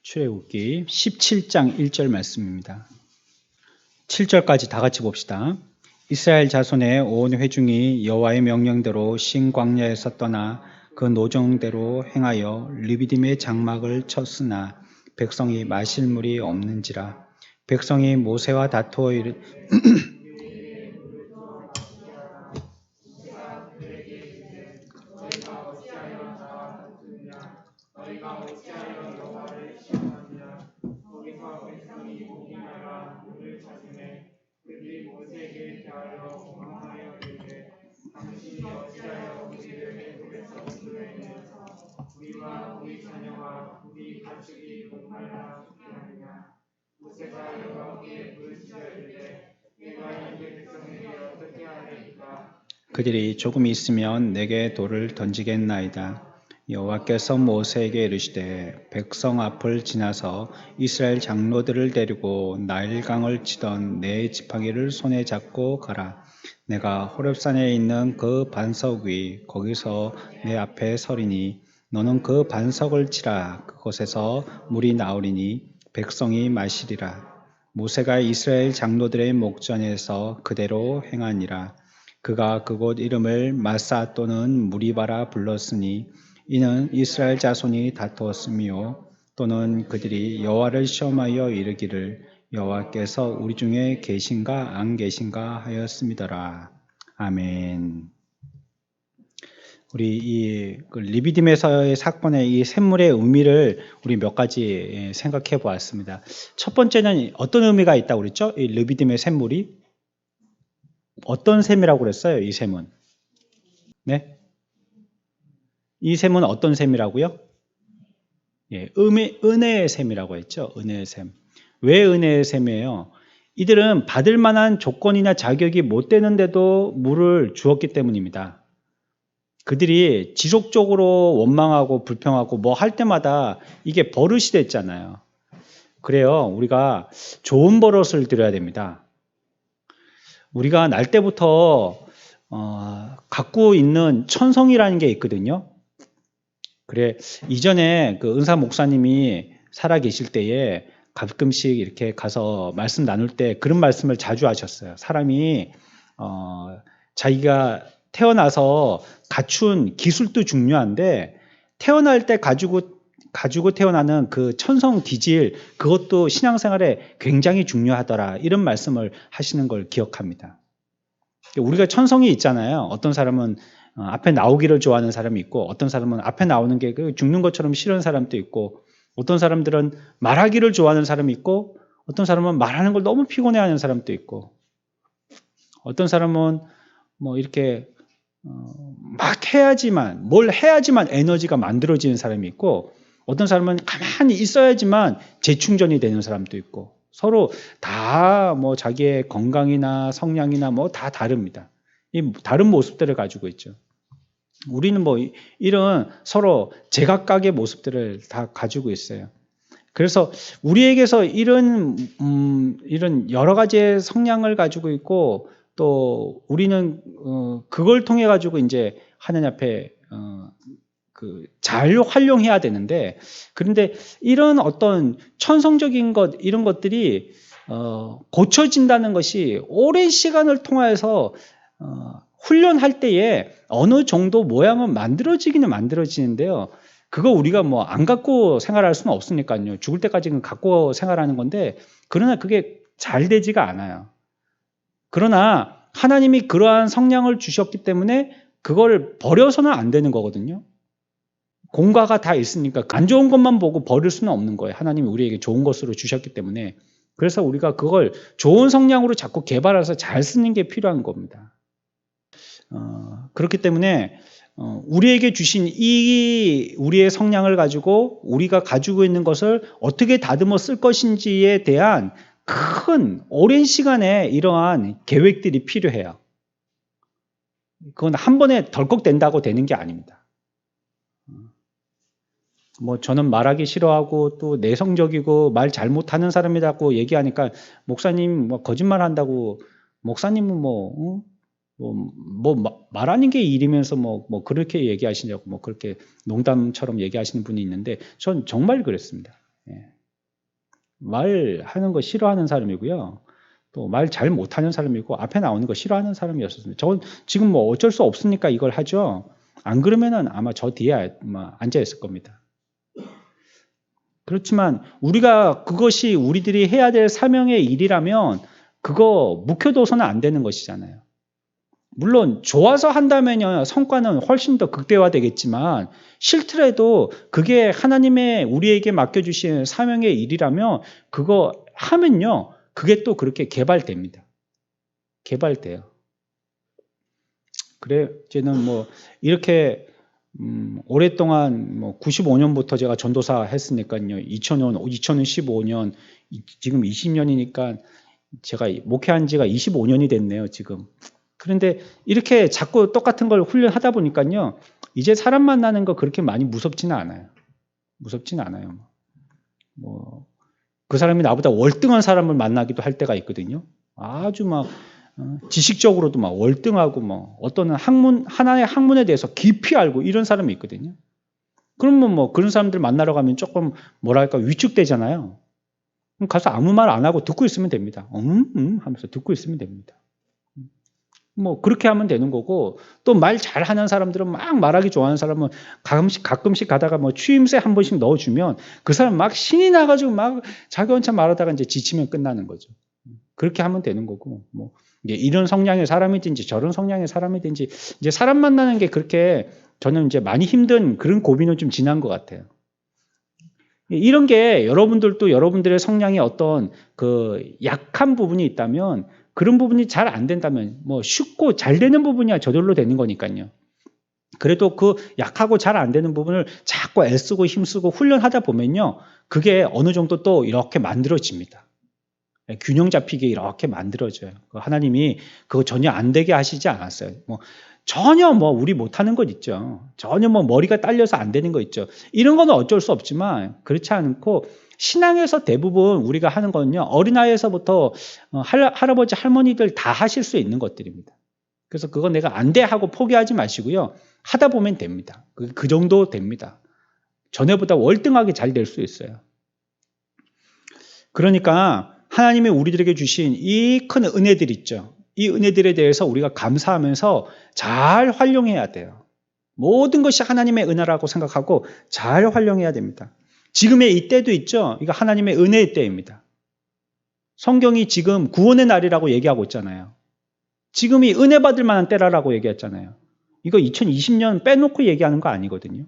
출애굽기 17장 1절 말씀입니다. 7절까지 다 같이 봅시다. 이스라엘 자손의 온 회중이 여호와의 명령대로 신 광야에서 떠나 그 노정대로 행하여 르비딤의 장막을 쳤으나 백성이 마실 물이 없는지라. 백성이 모세와 다투어 그들이 조금 있으면 내게 돌을 던지겠나이다. 여호와께서 모세에게 이르시되 백성 앞을 지나서 이스라엘 장로들을 데리고 나일강을 치던 네 지팡이를 손에 잡고 가라. 내가 호렙산에 있는 그 반석 위 거기서 내 앞에 서리니 너는 그 반석을 치라. 그곳에서 물이 나오리니 백성이 마시리라. 모세가 이스라엘 장로들의 목전에서 그대로 행하니라. 그가 그곳 이름을 마사 또는 무리바라 불렀으니 이는 이스라엘 자손이 다투었으며 또는 그들이 여호와를 시험하여 이르기를 여호와께서 우리 중에 계신가 안 계신가 하였음이더라. 아멘. 우리 이 르비딤에서의 사건의 이 샘물의 의미를 우리 몇 가지 생각해 보았습니다. 첫 번째는 어떤 의미가 있다고 그랬죠? 이 르비딤의 샘물이 어떤 샘이라고 그랬어요? 이 샘은. 네? 이 샘은 어떤 샘이라고요? 예, 은혜의 샘이라고 했죠. 은혜의 샘. 왜 은혜의 샘이에요? 이들은 받을 만한 조건이나 자격이 못 되는데도 물을 주었기 때문입니다. 그들이 지속적으로 원망하고 불평하고 뭐 할 때마다 이게 버릇이 됐잖아요. 그래요. 우리가 좋은 버릇을 들여야 됩니다. 우리가 날 때부터 갖고 있는 천성이라는 게 있거든요. 그래, 이전에 그 은사 목사님이 살아 계실 때에 가끔씩 이렇게 가서 말씀 나눌 때 그런 말씀을 자주 하셨어요. 사람이 자기가 태어나서 갖춘 기술도 중요한데 태어날 때 가지고 태어나는 그 천성 기질, 그것도 신앙생활에 굉장히 중요하더라. 이런 말씀을 하시는 걸 기억합니다. 우리가 천성이 있잖아요. 어떤 사람은 앞에 나오기를 좋아하는 사람이 있고, 어떤 사람은 앞에 나오는 게 죽는 것처럼 싫은 사람도 있고, 어떤 사람들은 말하기를 좋아하는 사람이 있고, 어떤 사람은 말하는 걸 너무 피곤해하는 사람도 있고, 어떤 사람은 뭐 이렇게 막 해야지만, 뭘 해야지만 에너지가 만들어지는 사람이 있고, 어떤 사람은 가만히 있어야지만 재충전이 되는 사람도 있고, 서로 다 뭐 자기의 건강이나 성향이나 뭐 다 다릅니다. 이 다른 모습들을 가지고 있죠. 우리는 뭐 이런 서로 제각각의 모습들을 다 가지고 있어요. 그래서 우리에게서 이런 여러 가지의 성향을 가지고 있고, 또 우리는 그걸 통해 가지고 이제 하나님 앞에 잘 활용해야 되는데, 그런데 이런 어떤 천성적인 것, 이런 것들이 고쳐진다는 것이 오랜 시간을 통해서 훈련할 때에 어느 정도 모양은 만들어지기는 만들어지는데요. 그거 우리가 뭐 안 갖고 생활할 수는 없으니까요. 죽을 때까지는 갖고 생활하는 건데, 그러나 그게 잘 되지가 않아요. 그러나 하나님이 그러한 성량을 주셨기 때문에 그걸 버려서는 안 되는 거거든요. 공과가 다 있으니까 안 좋은 것만 보고 버릴 수는 없는 거예요. 하나님이 우리에게 좋은 것으로 주셨기 때문에. 그래서 우리가 그걸 좋은 성량으로 자꾸 개발해서 잘 쓰는 게 필요한 겁니다. 그렇기 때문에 우리에게 주신 이 우리의 성량을 가지고 우리가 가지고 있는 것을 어떻게 다듬어 쓸 것인지에 대한 큰 오랜 시간에 이러한 계획들이 필요해요. 그건 한 번에 덜컥 된다고 되는 게 아닙니다. 뭐 저는 말하기 싫어하고 또 내성적이고 말 잘못하는 사람이라고 얘기하니까 목사님 뭐 거짓말 한다고, 목사님은 말하는 게 일이면서 뭐 그렇게 얘기하시냐고 뭐 그렇게 농담처럼 얘기하시는 분이 있는데 전 정말 그랬습니다. 예. 말하는 거 싫어하는 사람이고요. 또 말 잘 못하는 사람이고 앞에 나오는 거 싫어하는 사람이었습니다. 저는 지금 뭐 어쩔 수 없으니까 이걸 하죠. 안 그러면은 아마 저 뒤에 앉아 있을 겁니다. 그렇지만 우리가 그것이 우리들이 해야 될 사명의 일이라면 그거 묵혀둬서는 안 되는 것이잖아요. 물론 좋아서 한다면요 성과는 훨씬 더 극대화되겠지만 싫더라도 그게 하나님의 우리에게 맡겨주신 사명의 일이라면 그거 하면요 그게 또 그렇게 개발됩니다. 개발돼요. 그래 이제는 뭐 이렇게 오랫동안 뭐 95년부터 제가 전도사 했으니까요 2015년 지금 20년이니까 제가 목회한 지가 25년이 됐네요 지금. 그런데 이렇게 자꾸 똑같은 걸 훈련하다 보니까요 이제 사람 만나는 거 그렇게 많이 무섭지는 않아요. 무섭지는 않아요. 뭐 그 사람이 나보다 월등한 사람을 만나기도 할 때가 있거든요. 아주 막 지식적으로도 막 월등하고 뭐 어떤 하나의 학문에 대해서 깊이 알고 이런 사람이 있거든요. 그러면 뭐 그런 사람들 만나러 가면 조금 뭐랄까 위축되잖아요. 그럼 가서 아무 말 안 하고 듣고 있으면 됩니다. 하면서 듣고 있으면 됩니다. 뭐 그렇게 하면 되는 거고 또 말 잘하는 사람들은 막 말하기 좋아하는 사람은 가끔씩 가다가 뭐 추임새 한 번씩 넣어주면 그 사람 막 신이 나가지고 막 자기 혼자 말하다가 이제 지치면 끝나는 거죠. 그렇게 하면 되는 거고 뭐 이제 이런 성향의 사람이든지 저런 성향의 사람이든지 이제 사람 만나는 게 그렇게 저는 이제 많이 힘든 그런 고비는 좀 지난 것 같아요. 이런 게 여러분들도 여러분들의 성향에 어떤 그 약한 부분이 있다면 그런 부분이 잘 안 된다면 뭐 쉽고 잘 되는 부분이야 저절로 되는 거니까요. 그래도 그 약하고 잘 안 되는 부분을 자꾸 애쓰고 힘쓰고 훈련하다 보면요. 그게 어느 정도 또 이렇게 만들어집니다. 균형 잡히게 이렇게 만들어져요. 하나님이 그거 전혀 안 되게 하시지 않았어요. 뭐 전혀 뭐 우리 못하는 것 있죠. 전혀 뭐 머리가 딸려서 안 되는 거 있죠. 이런 거는 어쩔 수 없지만 그렇지 않고 신앙에서 대부분 우리가 하는 거는요. 어린아이에서부터 할아버지 할머니들 다 하실 수 있는 것들입니다. 그래서 그거 내가 안 돼 하고 포기하지 마시고요. 하다 보면 됩니다. 그 정도 됩니다. 전에보다 월등하게 잘 될 수 있어요. 그러니까 하나님이 우리들에게 주신 이 큰 은혜들 있죠. 이 은혜들에 대해서 우리가 감사하면서 잘 활용해야 돼요. 모든 것이 하나님의 은혜라고 생각하고 잘 활용해야 됩니다. 지금의 이 때도 있죠. 이거 하나님의 은혜의 때입니다. 성경이 지금 구원의 날이라고 얘기하고 있잖아요. 지금이 은혜 받을 만한 때라고 얘기했잖아요. 이거 2020년 빼놓고 얘기하는 거 아니거든요.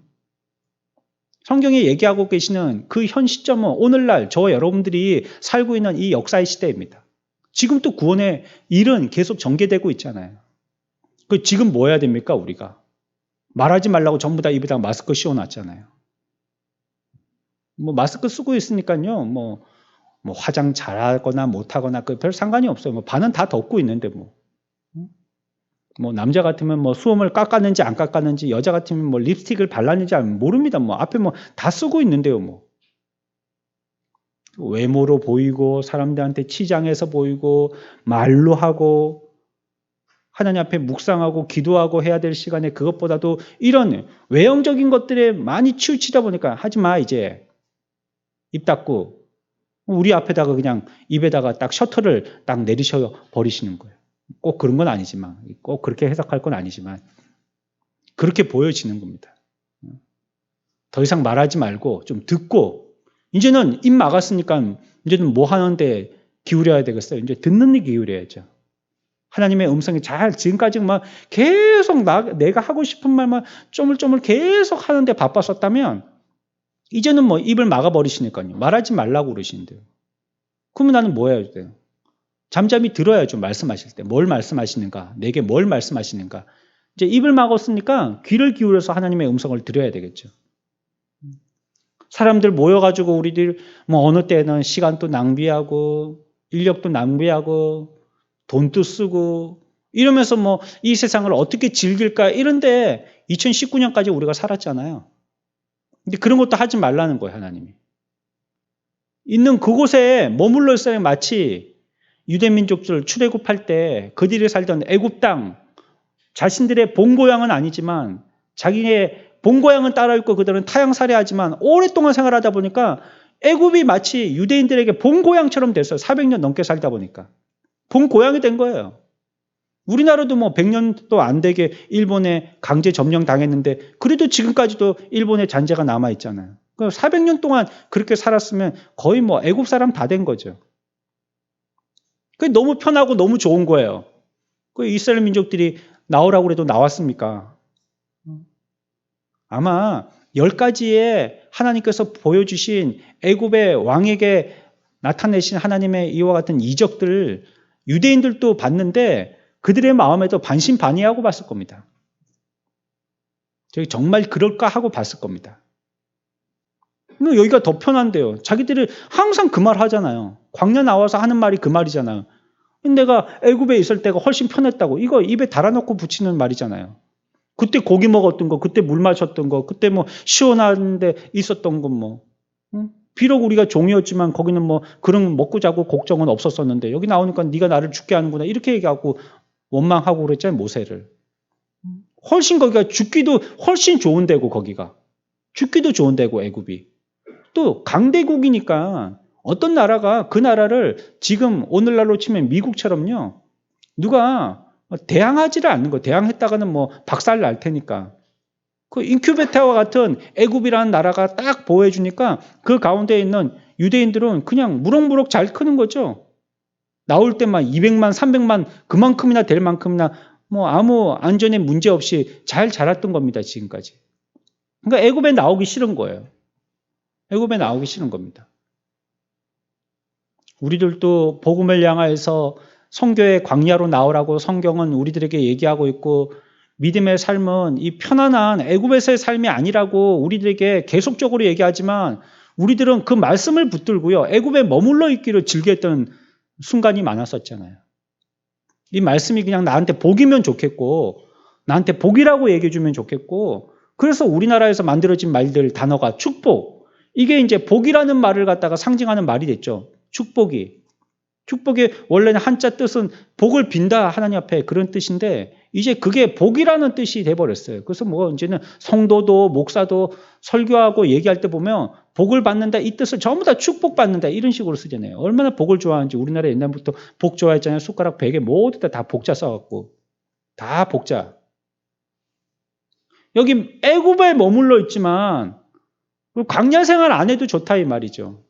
성경이 얘기하고 계시는 그 현 시점은 오늘날 저와 여러분들이 살고 있는 이 역사의 시대입니다. 지금 또 구원의 일은 계속 전개되고 있잖아요. 지금 뭐 해야 됩니까 우리가? 말하지 말라고 전부 다 입에다 마스크 씌워놨잖아요. 뭐 마스크 쓰고 있으니까요. 뭐 화장 잘하거나 못하거나 별 상관이 없어요. 뭐 반은 다 덮고 있는데 뭐 남자 같으면 뭐 수염을 깎았는지 안 깎았는지 여자 같으면 뭐 립스틱을 발랐는지 모릅니다. 뭐 앞에 뭐 다 쓰고 있는데요. 뭐 외모로 보이고 사람들한테 치장해서 보이고 말로 하고 하나님 앞에 묵상하고 기도하고 해야 될 시간에 그것보다도 이런 외형적인 것들에 많이 치우치다 보니까 하지 마 이제 입 닫고 우리 앞에다가 그냥 입에다가 딱 셔터를 딱 내리셔 버리시는 거예요. 꼭 그런 건 아니지만 꼭 그렇게 해석할 건 아니지만 그렇게 보여지는 겁니다. 더 이상 말하지 말고 좀 듣고 이제는 입 막았으니까 이제는 뭐 하는데 기울여야 되겠어요. 이제 듣는 데 기울여야죠. 하나님의 음성이 지금까지 막 계속 내가 하고 싶은 말만 쪼물쪼물 계속 하는데 바빴었다면 이제는 뭐 입을 막아버리시니까요. 말하지 말라고 그러시는데요. 그러면 나는 뭐 해야 돼요? 잠잠히 들어야죠. 말씀하실 때. 뭘 말씀하시는가? 내게 뭘 말씀하시는가? 이제 입을 막았으니까 귀를 기울여서 하나님의 음성을 들어야 되겠죠. 사람들 모여가지고 우리들 뭐 어느 때는 시간도 낭비하고 인력도 낭비하고 돈도 쓰고 이러면서 뭐 이 세상을 어떻게 즐길까 이런데 2019년까지 우리가 살았잖아요. 근데 그런 것도 하지 말라는 거예요, 하나님이. 있는 그곳에 머물러 있어야 마치 유대민족들 출애굽할 때 그들이 살던 애굽 땅 자신들의 본고향은 아니지만 자기의 본고향은 따라 있고 그들은 타향살이하지만 오랫동안 생활하다 보니까 애굽이 마치 유대인들에게 본 고향처럼 됐어요. 400년 넘게 살다 보니까. 본 고향이 된 거예요. 우리나라도 뭐 100년도 안 되게 일본에 강제 점령 당했는데 그래도 지금까지도 일본의 잔재가 남아 있잖아요. 400년 동안 그렇게 살았으면 거의 뭐 애굽 사람 다 된 거죠. 그게 너무 편하고 너무 좋은 거예요. 그 이스라엘 민족들이 나오라고 해도 나왔습니까? 아마 10가지의 하나님께서 보여주신 애굽의 왕에게 나타내신 하나님의 이와 같은 이적들을 유대인들도 봤는데 그들의 마음에도 반신반의하고 봤을 겁니다. 저기 정말 그럴까 하고 봤을 겁니다. 여기가 더 편한데요. 자기들이 항상 그 말 하잖아요. 광야 나와서 하는 말이 그 말이잖아요. 내가 애굽에 있을 때가 훨씬 편했다고. 이거 입에 달아놓고 붙이는 말이잖아요. 그때 고기 먹었던 거, 그때 물 마셨던 거, 그때 뭐 시원한데 있었던 건 뭐. 비록 우리가 종이었지만 거기는 뭐 그런 먹고 자고 걱정은 없었었는데 여기 나오니까 네가 나를 죽게 하는구나 이렇게 얘기하고 원망하고 그랬잖아요. 모세를. 훨씬 거기가 죽기도 훨씬 좋은 데고 거기가. 죽기도 좋은 데고 애굽이. 또 강대국이니까 어떤 나라가 그 나라를 지금 오늘날로 치면 미국처럼요. 누가 대항하지를 않는 거. 대항했다가는 뭐 박살 날 테니까. 그 인큐베이터와 같은 애굽이라는 나라가 딱 보호해 주니까 그 가운데 있는 유대인들은 그냥 무럭무럭 잘 크는 거죠. 나올 때만 200만, 300만 그만큼이나 될 만큼이나 뭐 아무 안전에 문제 없이 잘 자랐던 겁니다. 지금까지. 그러니까 애굽에 나오기 싫은 거예요. 애굽에 나오기 싫은 겁니다. 우리들도 복음을 향하여서 성교의 광야로 나오라고 성경은 우리들에게 얘기하고 있고 믿음의 삶은 이 편안한 애굽에서의 삶이 아니라고 우리들에게 계속적으로 얘기하지만 우리들은 그 말씀을 붙들고요. 애굽에 머물러 있기를 즐겼던 순간이 많았었잖아요. 이 말씀이 그냥 나한테 복이면 좋겠고 나한테 복이라고 얘기해 주면 좋겠고 그래서 우리나라에서 만들어진 말들 단어가 축복 이게 이제 복이라는 말을 갖다가 상징하는 말이 됐죠. 축복이. 축복의 원래는 한자 뜻은 복을 빈다 하나님 앞에 그런 뜻인데 이제 그게 복이라는 뜻이 돼버렸어요. 그래서 뭐 이제는 성도도 목사도 설교하고 얘기할 때 보면 복을 받는다 이 뜻을 전부 다 축복받는다 이런 식으로 쓰잖아요. 얼마나 복을 좋아하는지 우리나라 옛날부터 복 좋아했잖아요. 숟가락 베개 모두 다 복자 써갖고 다 복자. 여기 애굽에 머물러 있지만 광야 생활 안 해도 좋다 이 말이죠.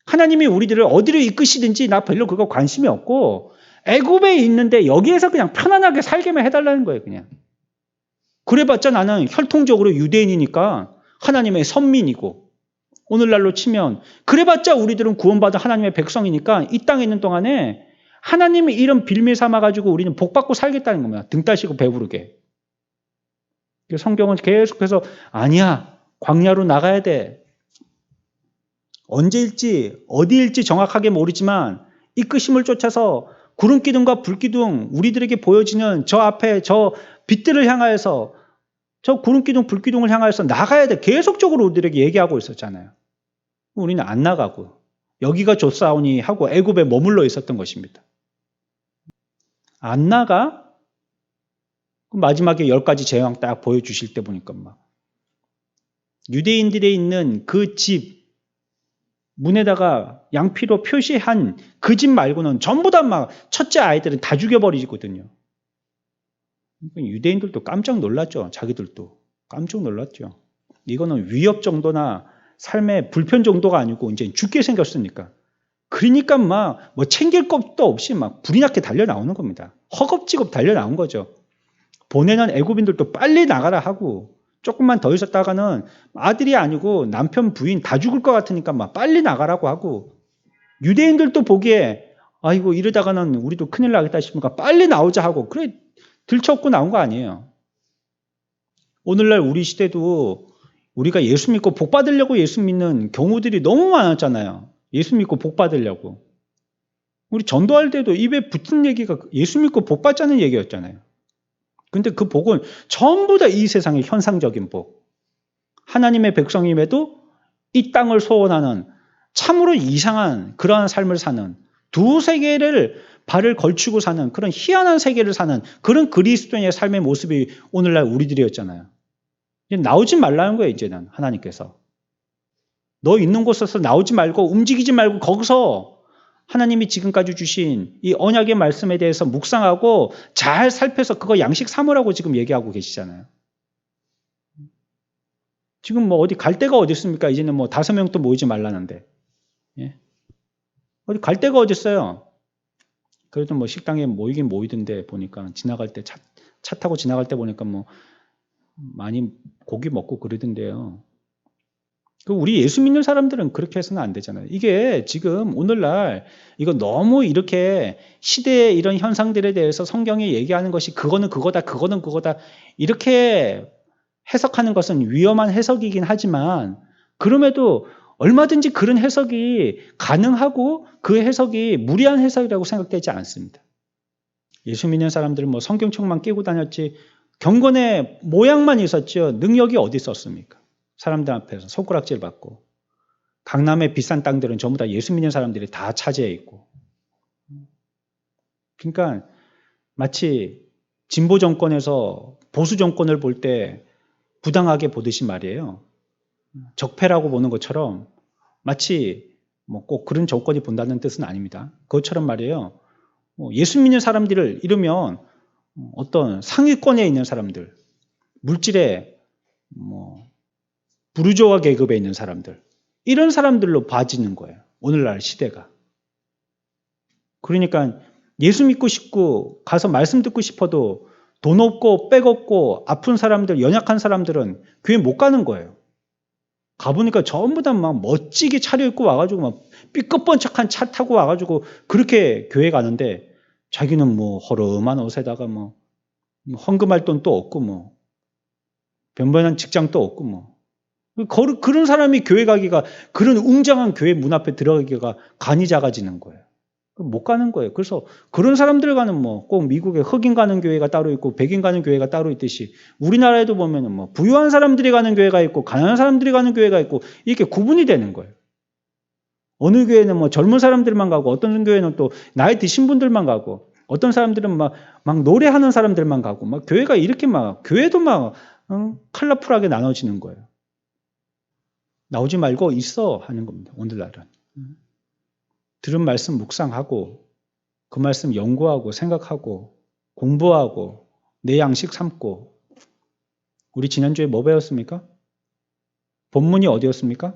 하나님이 우리들을 어디로 이끄시든지 나 별로 그거 관심이 없고 애굽에 있는데 여기에서 그냥 편안하게 살게만 해달라는 거예요. 그냥. 그래봤자 나는 혈통적으로 유대인이니까 하나님의 선민이고 오늘날로 치면 그래봤자 우리들은 구원받은 하나님의 백성이니까 이 땅에 있는 동안에 하나님의 이름 빌미 삼아가지고 우리는 복받고 살겠다는 겁니다. 등 따시고 배부르게. 성경은 계속해서 아니야 광야로 나가야 돼. 언제일지 어디일지 정확하게 모르지만 이끄심을 쫓아서 구름기둥과 불기둥 우리들에게 보여지는 저 앞에 저 빛들을 향하여서 저 구름기둥 불기둥을 향하여서 나가야 돼. 계속적으로 우리들에게 얘기하고 있었잖아요. 우리는 안 나가고 여기가 좋사오니 하고 애굽에 머물러 있었던 것입니다. 안 나가? 마지막에 10가지 재앙 딱 보여주실 때 보니까 막 유대인들에 있는 그 집 문에다가 양피로 표시한 그 집 말고는 전부 다 막 첫째 아이들은 다 죽여버리거든요. 유대인들도 깜짝 놀랐죠. 자기들도 깜짝 놀랐죠. 이거는 위협 정도나 삶의 불편 정도가 아니고 이제 죽게 생겼으니까. 그러니까 막 뭐 챙길 것도 없이 막 불이 나게 달려 나오는 겁니다. 허겁지겁 달려 나온 거죠. 보내는 애굽인들도 빨리 나가라 하고 조금만 더 있었다가는 아들이 아니고 남편 부인 다 죽을 것 같으니까 막 빨리 나가라고 하고 유대인들도 보기에 아이고 이러다가는 우리도 큰일 나겠다 싶으니까 빨리 나오자 하고 그래 들쳐업고 나온 거 아니에요. 오늘날 우리 시대도 우리가 예수 믿고 복 받으려고 예수 믿는 경우들이 너무 많았잖아요. 예수 믿고 복 받으려고. 우리 전도할 때도 입에 붙은 얘기가 예수 믿고 복 받자는 얘기였잖아요. 근데 그 복은 전부 다 이 세상의 현상적인 복. 하나님의 백성임에도 이 땅을 소원하는 참으로 이상한 그러한 삶을 사는 두 세계를 발을 걸치고 사는 그런 희한한 세계를 사는 그런 그리스도인의 삶의 모습이 오늘날 우리들이었잖아요. 이제 나오지 말라는 거예요. 이제는 하나님께서. 너 있는 곳에서 나오지 말고 움직이지 말고 거기서 하나님이 지금까지 주신 이 언약의 말씀에 대해서 묵상하고 잘 살펴서 그거 양식 삼으라고 지금 얘기하고 계시잖아요. 지금 뭐 어디 갈 데가 어디 있습니까? 이제는 뭐 5명도 모이지 말라는데. 예? 어디 갈 데가 어디 있어요? 그래도 뭐 식당에 모이긴 모이던데 보니까 지나갈 때 차 타고 지나갈 때 보니까 뭐 많이 고기 먹고 그러던데요. 우리 예수 믿는 사람들은 그렇게 해서는 안 되잖아요. 이게 지금 오늘날 이거 너무 이렇게 시대의 이런 현상들에 대해서 성경에 얘기하는 것이 그거는 그거다, 그거는 그거다 이렇게 해석하는 것은 위험한 해석이긴 하지만 그럼에도 얼마든지 그런 해석이 가능하고 그 해석이 무리한 해석이라고 생각되지 않습니다. 예수 믿는 사람들은 뭐 성경책만 끼고 다녔지 경건의 모양만 있었죠. 능력이 어디 있었습니까? 사람들 앞에서 손가락질 받고 강남의 비싼 땅들은 전부 다 예수 믿는 사람들이 다 차지해 있고 그러니까 마치 진보 정권에서 보수 정권을 볼 때 부당하게 보듯이 말이에요. 적폐라고 보는 것처럼 마치 뭐 꼭 그런 정권이 본다는 뜻은 아닙니다. 그것처럼 말이에요. 예수 믿는 사람들을 이르면 어떤 상위권에 있는 사람들, 물질의 뭐 부르주아 계급에 있는 사람들 이런 사람들로 봐지는 거예요. 오늘날 시대가. 그러니까 예수 믿고 싶고 가서 말씀 듣고 싶어도 돈 없고 백 없고 아픈 사람들, 연약한 사람들은 교회 못 가는 거예요. 가보니까 전부 다 막 멋지게 차려입고 와가지고 막 삐끗번쩍한 차 타고 와가지고 그렇게 교회 가는데 자기는 뭐 허름한 옷에다가 뭐 헌금할 돈도 없고 뭐 변변한 직장도 없고 뭐 그런 사람이 교회 가기가 그런 웅장한 교회 문 앞에 들어가기가 간이 작아지는 거예요. 못 가는 거예요. 그래서 그런 사람들 가는 뭐 꼭 미국에 흑인 가는 교회가 따로 있고 백인 가는 교회가 따로 있듯이 우리나라에도 보면은 뭐 부유한 사람들이 가는 교회가 있고 가난한 사람들이 가는 교회가 있고 이렇게 구분이 되는 거예요. 어느 교회는 뭐 젊은 사람들만 가고 어떤 교회는 또 나이 드신 분들만 가고 어떤 사람들은 막 노래하는 사람들만 가고 막 교회가 이렇게 막 교회도 막 컬러풀하게 나눠지는 거예요. 나오지 말고 있어 하는 겁니다. 오늘날은. 들은 말씀 묵상하고 그 말씀 연구하고 생각하고 공부하고 내 양식 삼고 우리 지난주에 뭐 배웠습니까? 본문이 어디였습니까?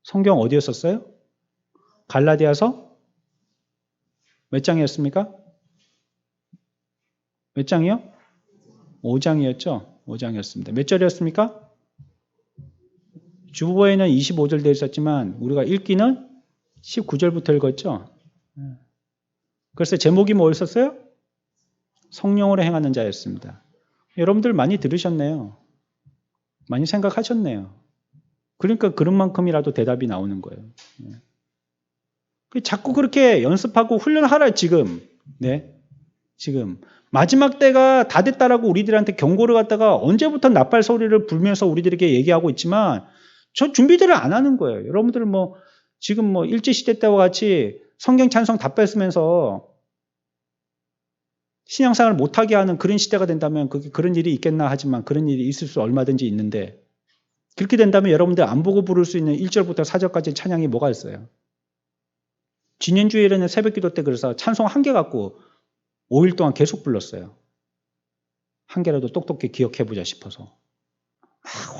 성경 어디였었어요? 갈라디아서 몇 장이었습니까? 몇 장이요? 5장이었죠? 5장이었습니다. 몇 절이었습니까? 주보에는 25절 되어 있었지만 우리가 읽기는 19절부터 읽었죠? 그래서 제목이 뭐였었어요? 성령으로 행하는 자였습니다. 여러분들 많이 들으셨네요. 많이 생각하셨네요. 그러니까 그런 만큼이라도 대답이 나오는 거예요. 자꾸 그렇게 연습하고 훈련하라 지금. 네, 지금 마지막 때가 다 됐다라고 우리들한테 경고를 갖다가 언제부터 나팔 소리를 불면서 우리들에게 얘기하고 있지만 저 준비들을 안 하는 거예요. 여러분들 뭐 지금 뭐 일제시대 때와 같이 성경 찬송 다 뺐으면서 신앙생활을 못하게 하는 그런 시대가 된다면 그런 일이 있겠나 하지만 그런 일이 있을 수 얼마든지 있는데 그렇게 된다면 여러분들 안 보고 부를 수 있는 1절부터 4절까지 찬양이 뭐가 있어요? 지난주에는 새벽기도 때 그래서 찬송 한 개 갖고 5일 동안 계속 불렀어요. 한 개라도 똑똑히 기억해보자 싶어서.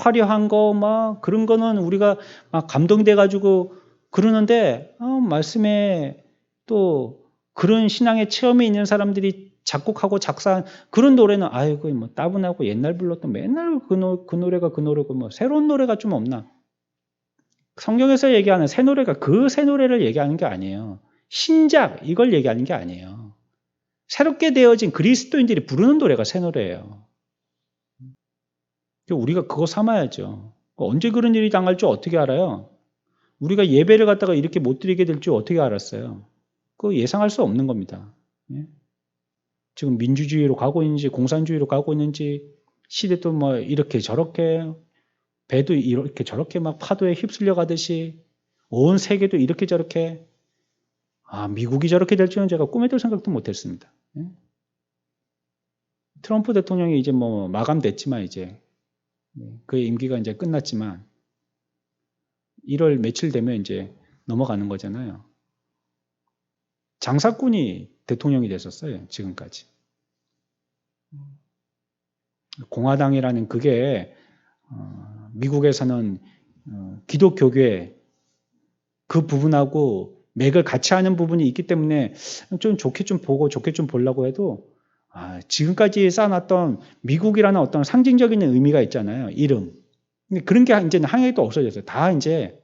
화려한 거, 막 그런 거는 우리가 막 감동돼가지고 그러는데 말씀에 또 그런 신앙의 체험이 있는 사람들이 작곡하고 작사한 그런 노래는 아이고 뭐 따분하고 옛날 불렀던 맨날 그 노래가 그 노래고 뭐 새로운 노래가 좀 없나? 성경에서 얘기하는 새 노래가 그 새 노래를 얘기하는 게 아니에요. 신작 이걸 얘기하는 게 아니에요. 새롭게 되어진 그리스도인들이 부르는 노래가 새 노래예요. 우리가 그거 삼아야죠. 언제 그런 일이 당할 줄 어떻게 알아요? 우리가 예배를 갖다가 이렇게 못 드리게 될 줄 어떻게 알았어요? 그거 예상할 수 없는 겁니다. 지금 민주주의로 가고 있는지 공산주의로 가고 있는지 시대도 뭐 이렇게 저렇게 배도 이렇게 저렇게 막 파도에 휩쓸려 가듯이 온 세계도 이렇게 저렇게 미국이 저렇게 될 줄은 제가 꿈에도 생각도 못했습니다. 트럼프 대통령이 이제 뭐 마감됐지만 이제 그의 임기가 이제 끝났지만 1월 며칠 되면 이제 넘어가는 거잖아요. 장사꾼이 대통령이 됐었어요. 지금까지. 공화당이라는 그게 미국에서는 기독교계 그 부분하고 맥을 같이 하는 부분이 있기 때문에 좀 좋게 좀 보고 좋게 좀 보려고 해도 지금까지 쌓아놨던 미국이라는 어떤 상징적인 의미가 있잖아요. 이름. 근데 그런 게 이제는 한국에도 없어졌어요. 다 이제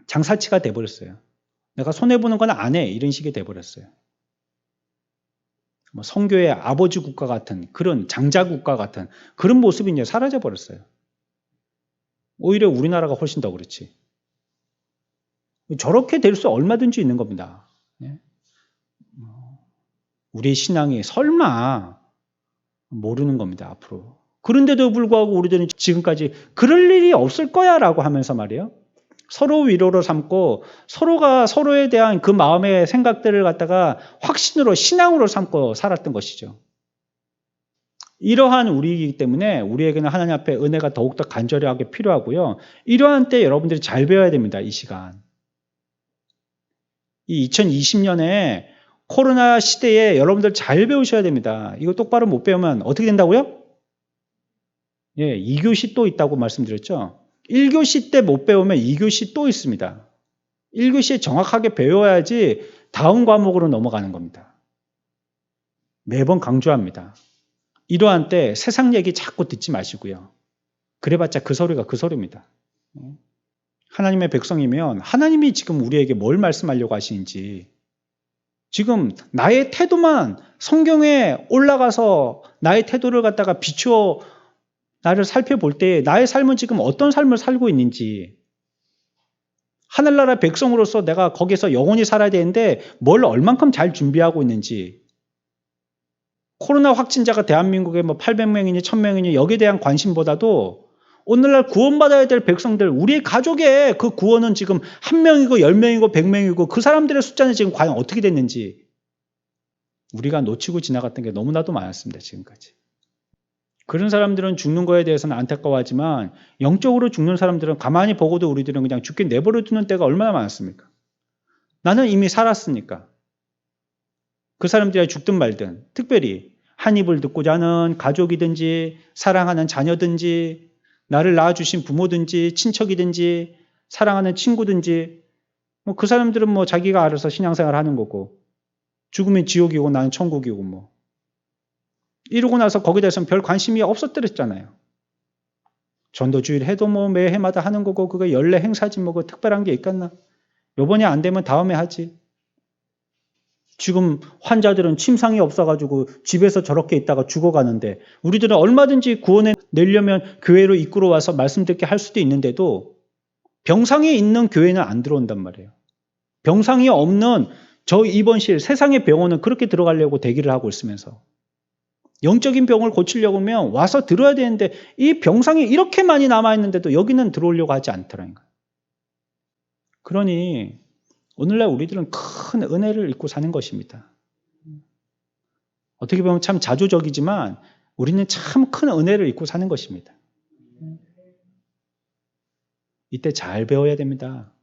장사치가 돼버렸어요. 내가 손해보는 건 안 해. 이런 식이 돼버렸어요. 뭐 성교의 아버지 국가 같은 그런 장자 국가 같은 그런 모습이 이제 사라져 버렸어요. 오히려 우리나라가 훨씬 더 그렇지. 저렇게 될 수 얼마든지 있는 겁니다. 우리의 신앙이 설마 모르는 겁니다. 앞으로. 그런데도 불구하고 우리들은 지금까지 그럴 일이 없을 거야 라고 하면서 말이에요. 서로 위로로 삼고 서로가 서로에 대한 그 마음의 생각들을 갖다가 확신으로 신앙으로 삼고 살았던 것이죠. 이러한 우리이기 때문에 우리에게는 하나님 앞에 은혜가 더욱더 간절하게 필요하고요. 이러한 때 여러분들이 잘 배워야 됩니다. 이 시간. 이 2020년에 코로나 시대에 여러분들 잘 배우셔야 됩니다. 이거 똑바로 못 배우면 어떻게 된다고요? 2교시 또 있다고 말씀드렸죠. 1교시 때 못 배우면 2교시 또 있습니다. 1교시에 정확하게 배워야지 다음 과목으로 넘어가는 겁니다. 매번 강조합니다. 이러한 때 세상 얘기 자꾸 듣지 마시고요. 그래봤자 그 소리가 그 소리입니다. 하나님의 백성이면 하나님이 지금 우리에게 뭘 말씀하려고 하시는지 지금 나의 태도만 성경에 올라가서 나의 태도를 갖다가 비추어 나를 살펴볼 때 나의 삶은 지금 어떤 삶을 살고 있는지 하늘나라 백성으로서 내가 거기서 영원히 살아야 되는데 뭘 얼만큼 잘 준비하고 있는지 코로나 확진자가 대한민국에 뭐 800명이니 1000명이니 여기에 대한 관심보다도 오늘날 구원받아야 될 백성들 우리의 가족의 그 구원은 지금 1명이고 10명이고 100명이고 그 사람들의 숫자는 지금 과연 어떻게 됐는지 우리가 놓치고 지나갔던 게 너무나도 많았습니다. 지금까지. 그런 사람들은 죽는 거에 대해서는 안타까워하지만 영적으로 죽는 사람들은 가만히 보고도 우리들은 그냥 죽게 내버려 두는 때가 얼마나 많았습니까? 나는 이미 살았으니까. 그 사람들이 죽든 말든 특별히 한 입을 듣고자 하는 가족이든지 사랑하는 자녀든지 나를 낳아주신 부모든지 친척이든지 사랑하는 친구든지 뭐 그 사람들은 뭐 자기가 알아서 신앙생활 하는 거고 죽으면 지옥이고 나는 천국이고 뭐 이러고 나서 거기에 대해서는 별 관심이 없었더랬잖아요. 전도주일 해도 뭐 매 해마다 하는 거고 그거 연례 행사지 뭐 그 특별한 게 있겠나? 요번에 안 되면 다음에 하지. 지금 환자들은 침상이 없어가지고 집에서 저렇게 있다가 죽어가는데 우리들은 얼마든지 구원해 내려면 교회로 이끌어 와서 말씀 듣게 할 수도 있는데도 병상에 있는 교회는 안 들어온단 말이에요. 병상이 없는 저 입원실 세상의 병원은 그렇게 들어가려고 대기를 하고 있으면서 영적인 병을 고치려고 하면 와서 들어야 되는데 이 병상이 이렇게 많이 남아있는데도 여기는 들어오려고 하지 않더라는 거예요. 그러니 오늘날 우리들은 큰 은혜를 입고 사는 것입니다. 어떻게 보면 참 자조적이지만 우리는 참 큰 은혜를 입고 사는 것입니다. 이때 잘 배워야 됩니다.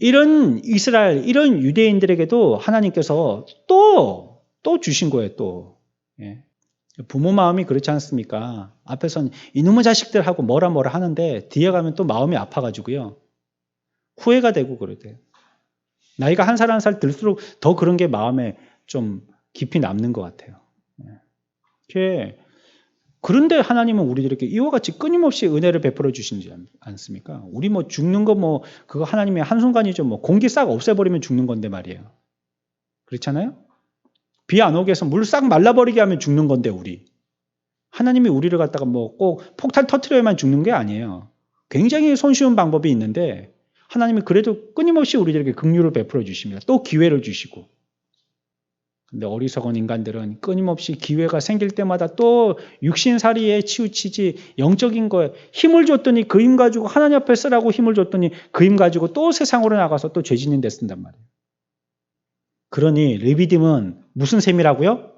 이런 이스라엘, 이런 유대인들에게도 하나님께서 또 주신 거예요, 또. 부모 마음이 그렇지 않습니까? 앞에서는 이놈의 자식들하고 뭐라 하는데 뒤에 가면 또 마음이 아파가지고요. 후회가 되고 그러대요. 나이가 한 살 한 살 들수록 더 그런 게 마음에 좀 깊이 남는 것 같아요. 그런데 하나님은 우리들에게 이와 같이 끊임없이 은혜를 베풀어 주시지 않습니까? 우리 뭐 죽는 거 뭐 그거 하나님의 한순간이죠. 뭐 공기 싹 없애버리면 죽는 건데 말이에요. 그렇잖아요? 비 안 오게 해서 물 싹 말라버리게 하면 죽는 건데 우리. 하나님이 우리를 갖다가 뭐 꼭 폭탄 터트려야만 죽는 게 아니에요. 굉장히 손쉬운 방법이 있는데 하나님이 그래도 끊임없이 우리들에게 긍휼을 베풀어 주십니다. 또 기회를 주시고. 근데 어리석은 인간들은 끊임없이 기회가 생길 때마다 또 육신살이에 치우치지 영적인 거에 힘을 줬더니 그 힘 가지고 하나님 앞에 쓰라고 힘을 줬더니 그 힘 가지고 또 세상으로 나가서 또 죄 짓는 데 쓴단 말이에요. 그러니 르비딤은 무슨 셈이라고요?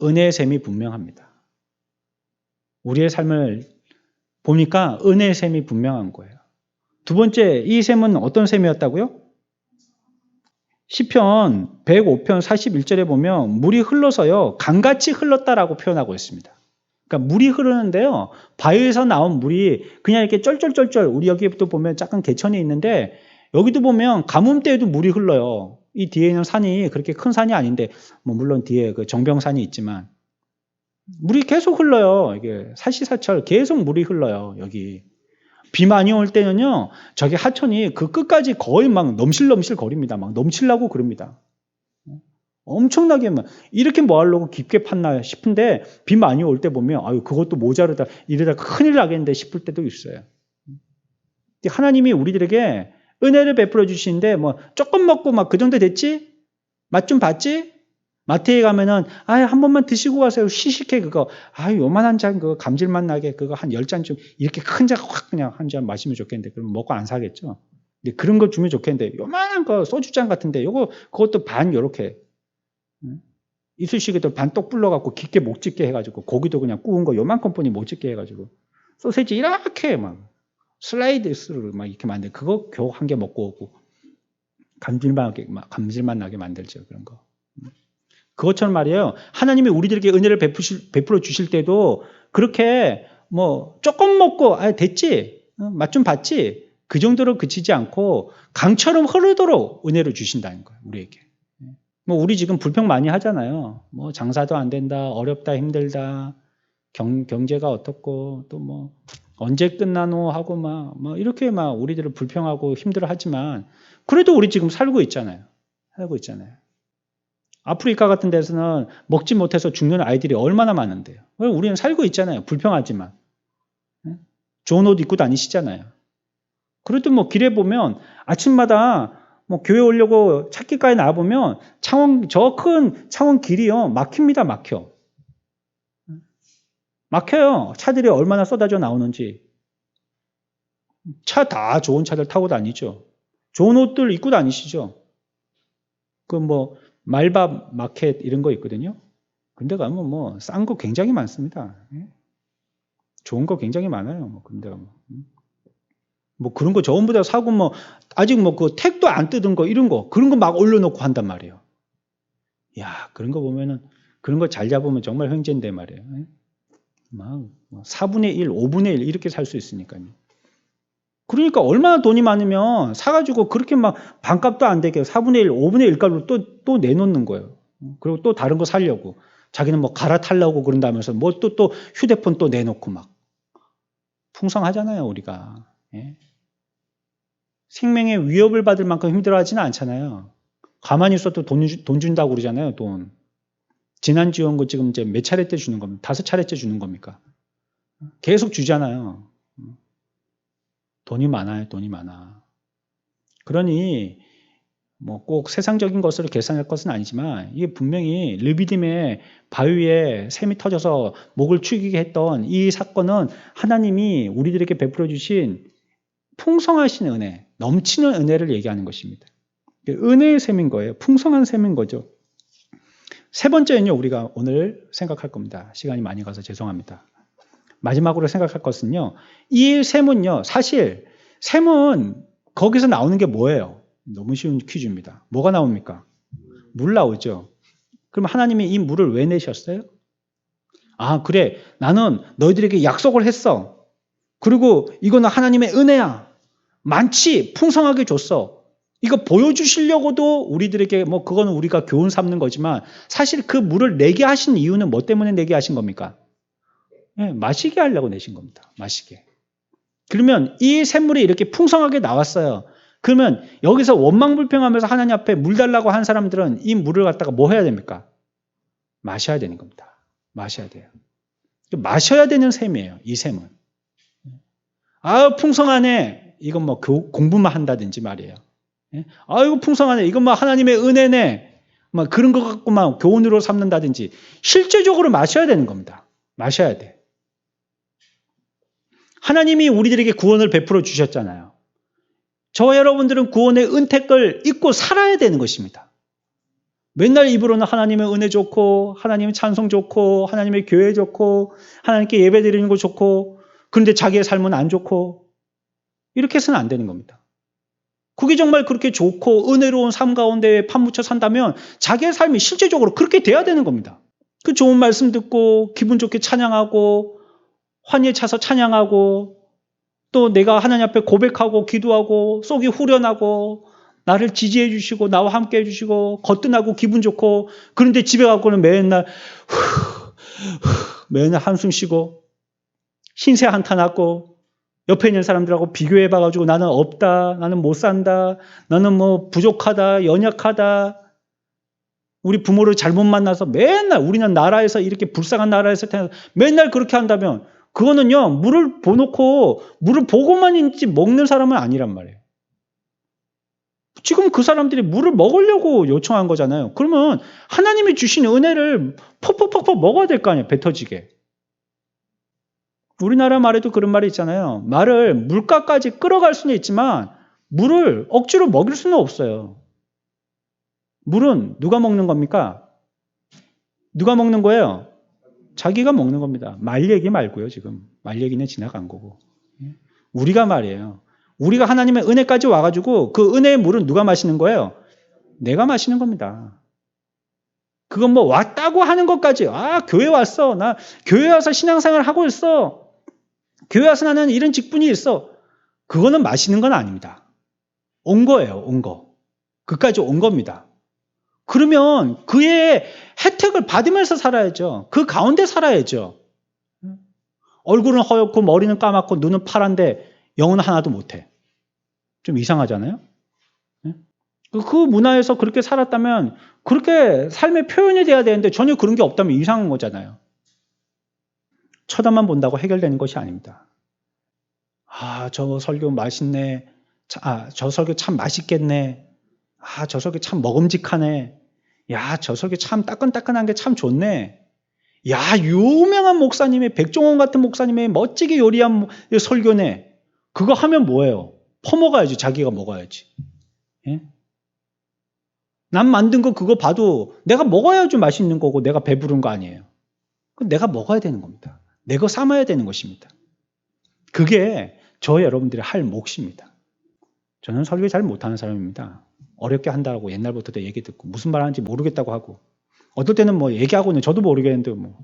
은혜의 셈이 분명합니다. 우리의 삶을 보니까 은혜의 셈이 분명한 거예요. 두 번째, 이 셈은 어떤 셈이었다고요? 시편 105편 41절에 보면 물이 흘러서요, 강같이 흘렀다라고 표현하고 있습니다. 그러니까 물이 흐르는데요, 바위에서 나온 물이 그냥 이렇게 쩔쩔쩔쩔, 우리 여기부터 보면 약간 개천이 있는데 여기도 보면 가뭄때에도 물이 흘러요. 이 뒤에 있는 산이 그렇게 큰 산이 아닌데, 뭐 물론 뒤에 그 정병산이 있지만 물이 계속 흘러요. 이게 사시사철 계속 물이 흘러요. 여기 비 많이 올 때는요, 저기 하천이 그 끝까지 거의 막 넘실넘실 거립니다. 막 넘치려고 그럽니다. 엄청나게 막 이렇게 뭐 하려고 깊게 팠나 싶은데 비 많이 올 때 보면 아유 그것도 모자르다 이러다 큰일 나겠는데 싶을 때도 있어요. 하나님이 우리들에게 은혜를 베풀어 주시는데 뭐 조금 먹고 막 그 정도 됐지? 맛 좀 봤지? 마트에 가면은 한 번만 드시고 가세요. 시식해 그거. 요만한 잔 그거 감질맛 나게 그거 한 10잔 좀 이렇게 큰 잔 확 그냥 한 잔 마시면 좋겠는데 그럼 먹고 안 사겠죠. 근데 그런 거 주면 좋겠는데 요만한 거 소주잔 같은데 그것도 반 요렇게 이쑤시개도 반 똑 불러갖고 깊게 못 찍게 해가지고 고기도 그냥 구운 거 요만큼 뿐이 못 찍게 해가지고 소세지 이렇게 막 슬라이드스를 막 이렇게 만들 그거 겨우 한 개 먹고 오고 감질만 나게 만들죠 그런 거. 그것처럼 말이에요. 하나님이 우리들에게 은혜를 베풀어 주실 때도 그렇게 뭐 조금 먹고 됐지 맛 좀 봤지 그 정도로 그치지 않고 강처럼 흐르도록 은혜를 주신다는 거예요. 우리에게. 뭐 우리 지금 불평 많이 하잖아요. 뭐 장사도 안 된다, 어렵다, 힘들다, 경제가 어떻고 또 뭐 언제 끝나노 하고 막 이렇게 막 우리들을 불평하고 힘들어하지만 그래도 우리 지금 살고 있잖아요. 살고 있잖아요. 아프리카 같은 데서는 먹지 못해서 죽는 아이들이 얼마나 많은데요. 우리는 살고 있잖아요. 불평하지만. 좋은 옷 입고 다니시잖아요. 그래도 뭐 길에 보면 아침마다 뭐 교회 오려고 찾길가에 나와보면 저 큰 창원 길이요. 막힙니다. 막혀요. 차들이 얼마나 쏟아져 나오는지. 차 다 좋은 차들 타고 다니죠. 좋은 옷들 입고 다니시죠. 그 뭐 말밥 마켓 이런 거 있거든요. 근데 가면 뭐 싼 거 굉장히 많습니다. 좋은 거 굉장히 많아요. 뭐 근데 뭐 그런 거 전부 다 사고 뭐 아직 뭐 그 택도 안 뜯은 거 이런 거 그런 거 막 올려놓고 한단 말이에요. 야 그런 거 보면은 그런 거 잘 잡으면 정말 횡재인데 말이에요. 막 4분의 1, 5분의 1 이렇게 살 수 있으니까요. 그러니까 얼마나 돈이 많으면 사가지고 그렇게 막 반값도 안 되게 4분의 1, 5분의 1 값으로 또 내놓는 거예요. 그리고 또 다른 거 사려고. 자기는 뭐 갈아타려고 그런다면서 뭐 또 휴대폰 또 내놓고 막. 풍성하잖아요, 우리가. 예? 생명의 위협을 받을 만큼 힘들어하지는 않잖아요. 가만히 있어도 돈 준다고 그러잖아요, 돈. 지난주연금 지금 이제 몇 차례째 주는 겁니까? 5차례째 주는 겁니까? 계속 주잖아요. 돈이 많아요, 돈이 많아. 그러니 뭐 꼭 세상적인 것으로 계산할 것은 아니지만 이게 분명히 르비딤의 바위에 샘이 터져서 목을 축이게 했던 이 사건은 하나님이 우리들에게 베풀어 주신 풍성하신 은혜, 넘치는 은혜를 얘기하는 것입니다. 은혜의 샘인 거예요. 풍성한 샘인 거죠. 세 번째는요, 우리가 오늘 생각할 겁니다. 시간이 많이 가서 죄송합니다. 마지막으로 생각할 것은요, 이 샘은요, 사실 샘은 거기서 나오는 게 뭐예요? 너무 쉬운 퀴즈입니다. 뭐가 나옵니까? 물 나오죠. 그럼 하나님이 이 물을 왜 내셨어요? 그래. 나는 너희들에게 약속을 했어. 그리고 이거는 하나님의 은혜야. 많지. 풍성하게 줬어. 이거 보여주시려고도 우리들에게 뭐 그거는 우리가 교훈 삼는 거지만 사실 그 물을 내게 하신 이유는 뭐 때문에 내게 하신 겁니까? 마시게 하려고 내신 겁니다. 마시게. 그러면 이 샘물이 이렇게 풍성하게 나왔어요. 그러면 여기서 원망불평하면서 하나님 앞에 물 달라고 한 사람들은 이 물을 갖다가 뭐 해야 됩니까? 마셔야 되는 겁니다. 마셔야 돼요. 마셔야 되는 샘이에요. 이 샘은. 풍성하네. 이건 뭐 공부만 한다든지 말이에요. 이거 풍성하네. 이건 뭐 하나님의 은혜네. 막 그런 것 갖고만 교훈으로 삼는다든지 실제적으로 마셔야 되는 겁니다. 마셔야 돼. 하나님이 우리들에게 구원을 베풀어 주셨잖아요. 저와 여러분들은 구원의 은택을 잊고 살아야 되는 것입니다. 맨날 입으로는 하나님의 은혜 좋고 하나님의 찬송 좋고 하나님의 교회 좋고 하나님께 예배 드리는 거 좋고 그런데 자기의 삶은 안 좋고 이렇게 해서는 안 되는 겁니다. 그게 정말 그렇게 좋고 은혜로운 삶 가운데 파묻혀 산다면 자기의 삶이 실제적으로 그렇게 돼야 되는 겁니다. 그 좋은 말씀 듣고 기분 좋게 찬양하고 환희에 차서 찬양하고 또 내가 하나님 앞에 고백하고 기도하고 속이 후련하고 나를 지지해 주시고 나와 함께 해 주시고 거뜬하고 기분 좋고 그런데 집에 가고는 맨날 한숨 쉬고 신세 한탄하고 옆에 있는 사람들하고 비교해 봐가지고 나는 없다, 나는 못 산다, 나는 뭐 부족하다, 연약하다. 우리 부모를 잘못 만나서 맨날 우리는 나라에서 이렇게 불쌍한 나라에서 태어나서 맨날 그렇게 한다면 그거는요 물을 보놓고 물을 보고만 있지 먹는 사람은 아니란 말이에요. 지금 그 사람들이 물을 먹으려고 요청한 거잖아요. 그러면 하나님이 주신 은혜를 퍽퍽퍽퍽 먹어야 될 거 아니에요. 배 터지게. 우리나라 말에도 그런 말이 있잖아요. 말을 물가까지 끌어갈 수는 있지만 물을 억지로 먹일 수는 없어요. 물은 누가 먹는 겁니까? 누가 먹는 거예요? 자기가 먹는 겁니다. 말 얘기 말고요. 지금 말 얘기는 지나간 거고. 우리가 말이에요. 우리가 하나님의 은혜까지 와가지고 그 은혜의 물은 누가 마시는 거예요? 내가 마시는 겁니다. 그건 뭐 왔다고 하는 것까지 교회 왔어. 나 교회 와서 신앙생활 하고 있어. 교회 와서 나는 이런 직분이 있어. 그거는 마시는 건 아닙니다. 온 거예요. 온 거. 그까지 온 겁니다. 그러면 그의 혜택을 받으면서 살아야죠. 그 가운데 살아야죠. 얼굴은 허옇고 머리는 까맣고 눈은 파란데 영은 하나도 못해. 좀 이상하잖아요. 그 문화에서 그렇게 살았다면 그렇게 삶의 표현이 돼야 되는데 전혀 그런 게 없다면 이상한 거잖아요. 쳐다만 본다고 해결되는 것이 아닙니다. 저 설교 맛있네. 저 설교 참 맛있겠네. 저 설교 참 먹음직하네. 저 설교 참 따끈따끈한 게 참 좋네. 유명한 목사님의 백종원 같은 목사님의 멋지게 요리한 설교네. 그거 하면 뭐예요? 퍼먹어야지. 자기가 먹어야지. 예? 남 만든 거 그거 봐도 내가 먹어야지 맛있는 거고 내가 배부른 거 아니에요. 내가 먹어야 되는 겁니다. 내 거 삼아야 되는 것입니다. 그게 저 여러분들의 할 몫입니다. 저는 설교 잘 못하는 사람입니다. 어렵게 한다고 옛날부터도 얘기 듣고 무슨 말 하는지 모르겠다고 하고 어떨 때는 뭐 얘기하고는 저도 모르겠는데 뭐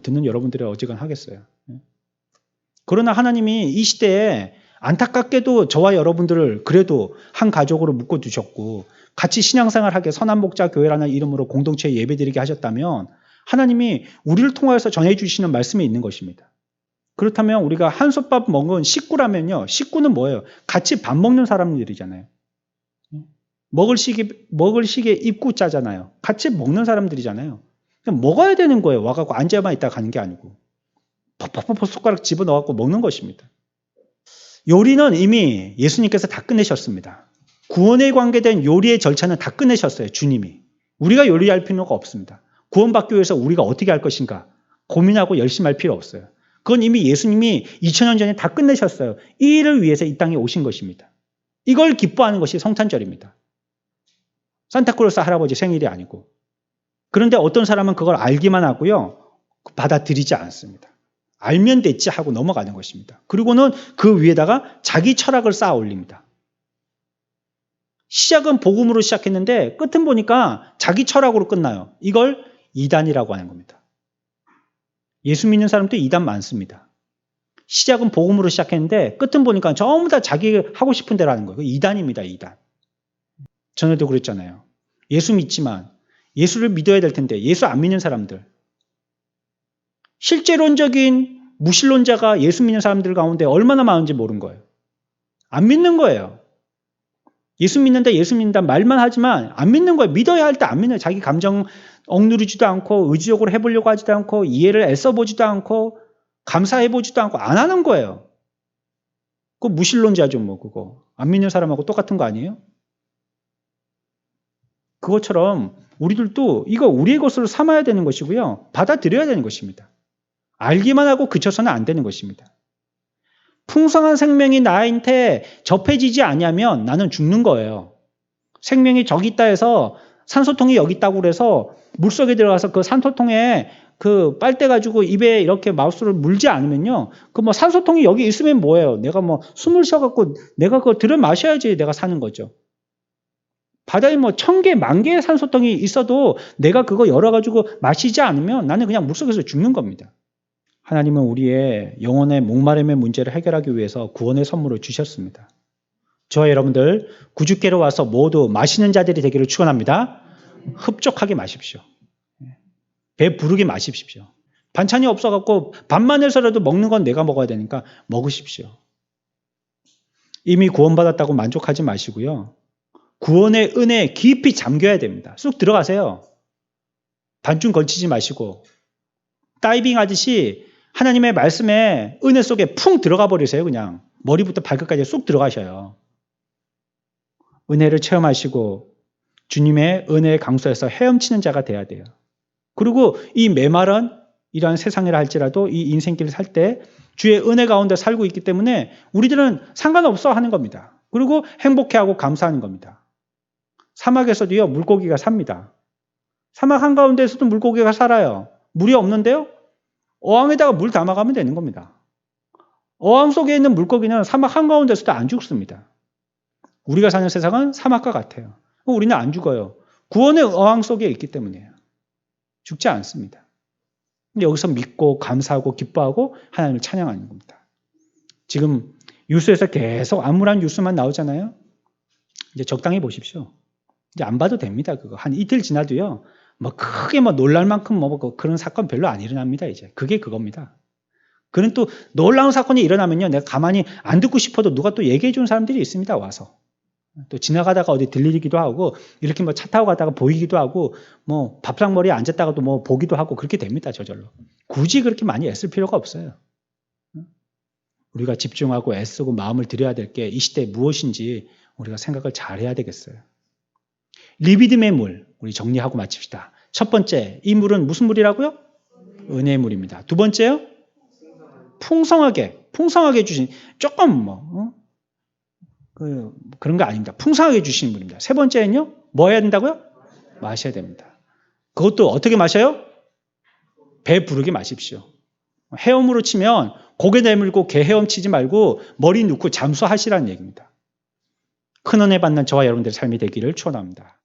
듣는 여러분들이 어지간하겠어요. 그러나 하나님이 이 시대에 안타깝게도 저와 여러분들을 그래도 한 가족으로 묶어두셨고 같이 신앙생활하게 선한목자교회라는 이름으로 공동체에 예배드리게 하셨다면 하나님이 우리를 통하여서 전해주시는 말씀이 있는 것입니다. 그렇다면 우리가 한솥밥 먹은 식구라면요. 식구는 뭐예요? 같이 밥 먹는 사람들이잖아요. 먹을 시기에 입구 짜잖아요. 같이 먹는 사람들이잖아요. 그냥 먹어야 되는 거예요. 와갖고 앉아만 있다 가는 게 아니고. 퍽퍽퍽 손가락 집어넣어갖고 먹는 것입니다. 요리는 이미 예수님께서 다 끝내셨습니다. 구원에 관계된 요리의 절차는 다 끝내셨어요. 주님이. 우리가 요리할 필요가 없습니다. 구원받기 위해서 우리가 어떻게 할 것인가 고민하고 열심히 할 필요 없어요. 그건 이미 예수님이 2000년 전에 다 끝내셨어요. 이 일을 위해서 이 땅에 오신 것입니다. 이걸 기뻐하는 것이 성탄절입니다. 산타클로스 할아버지 생일이 아니고. 그런데 어떤 사람은 그걸 알기만 하고요. 받아들이지 않습니다. 알면 됐지 하고 넘어가는 것입니다. 그리고는 그 위에다가 자기 철학을 쌓아 올립니다. 시작은 복음으로 시작했는데 끝은 보니까 자기 철학으로 끝나요. 이걸 이단이라고 하는 겁니다. 예수 믿는 사람도 이단 많습니다. 시작은 복음으로 시작했는데 끝은 보니까 전부 다 자기 하고 싶은 대로 하는 거예요. 이단입니다. 이단. 전에도 그랬잖아요. 예수 믿지만 예수를 믿어야 될 텐데 예수 안 믿는 사람들. 실제론적인 무신론자가 예수 믿는 사람들 가운데 얼마나 많은지 모르는 거예요. 안 믿는 거예요. 예수 믿는다 예수 믿는다 말만 하지만 안 믿는 거예요. 믿어야 할 때 안 믿어요. 자기 감정 억누르지도 않고 의지적으로 해보려고 하지도 않고 이해를 애써보지도 않고 감사해보지도 않고 안 하는 거예요. 그거 무신론자죠. 뭐 그거. 안 믿는 사람하고 똑같은 거 아니에요? 그것처럼 우리들도 이거 우리의 것으로 삼아야 되는 것이고요. 받아들여야 되는 것입니다. 알기만 하고 그쳐서는 안 되는 것입니다. 풍성한 생명이 나한테 접해지지 않으면 나는 죽는 거예요. 생명이 저기 있다 해서 산소통이 여기 있다고 그래서 물속에 들어가서 그 산소통에 그 빨대 가지고 입에 이렇게 마우스를 물지 않으면요. 그 뭐 산소통이 여기 있으면 뭐예요? 내가 뭐 숨을 쉬어갖고 내가 그거 들여 마셔야지 내가 사는 거죠. 바다에 뭐 1000개, 10,000개의 산소통이 있어도 내가 그거 열어가지고 마시지 않으면 나는 그냥 물속에서 죽는 겁니다. 하나님은 우리의 영혼의 목마름의 문제를 해결하기 위해서 구원의 선물을 주셨습니다. 저와 여러분들 구주께로 와서 모두 마시는 자들이 되기를 축원합니다. 흡족하게 마십시오. 배 부르게 마십시오. 반찬이 없어갖고 밥만 해서라도 먹는 건 내가 먹어야 되니까 먹으십시오. 이미 구원받았다고 만족하지 마시고요. 구원의 은혜에 깊이 잠겨야 됩니다. 쑥 들어가세요. 반쯤 걸치지 마시고 다이빙 하듯이 하나님의 말씀에 은혜 속에 풍 들어가 버리세요. 그냥 머리부터 발끝까지 쑥 들어가셔요. 은혜를 체험하시고 주님의 은혜의 강소에서 헤엄치는 자가 돼야 돼요. 그리고 이 메마른 이러한 세상이라 할지라도 이 인생길을 살 때 주의 은혜 가운데 살고 있기 때문에 우리들은 상관없어 하는 겁니다. 그리고 행복해하고 감사하는 겁니다. 사막에서도요 물고기가 삽니다. 사막 한가운데에서도 물고기가 살아요. 물이 없는데요? 어항에다가 물 담아가면 되는 겁니다. 어항 속에 있는 물고기는 사막 한가운데서도 안 죽습니다. 우리가 사는 세상은 사막과 같아요. 우리는 안 죽어요. 구원의 어항 속에 있기 때문이에요. 죽지 않습니다. 여기서 믿고 감사하고 기뻐하고 하나님을 찬양하는 겁니다. 지금 뉴스에서 계속 암울한 뉴스만 나오잖아요. 이제 적당히 보십시오. 이제 안 봐도 됩니다. 그거 한 이틀 지나도요. 뭐 크게 뭐 놀랄 만큼 뭐 그런 사건 별로 안 일어납니다. 이제 그게 그겁니다. 그런 또 놀라운 사건이 일어나면요, 내가 가만히 안 듣고 싶어도 누가 또 얘기해 주는 사람들이 있습니다. 와서 또 지나가다가 어디 들리기도 하고 이렇게 뭐 차 타고 가다가 보이기도 하고 뭐 밥상머리에 앉았다가도 뭐 보기도 하고 그렇게 됩니다. 저절로. 굳이 그렇게 많이 애쓸 필요가 없어요. 우리가 집중하고 애쓰고 마음을 들여야 될 게 이 시대에 무엇인지 우리가 생각을 잘 해야 되겠어요. 리비딤의 물, 우리 정리하고 마칩시다. 첫 번째, 이 물은 무슨 물이라고요? 은혜의 물입니다. 두 번째요? 풍성하게 주신, 조금 그런 거 아닙니다. 풍성하게 주신 물입니다. 세 번째는요? 뭐 해야 된다고요? 마셔야 됩니다. 그것도 어떻게 마셔요? 배 부르게 마십시오. 헤엄으로 치면 고개 내밀고 개 헤엄치지 말고 머리 눕고 잠수하시라는 얘기입니다. 큰 은혜 받는 저와 여러분들의 삶이 되기를 축원합니다.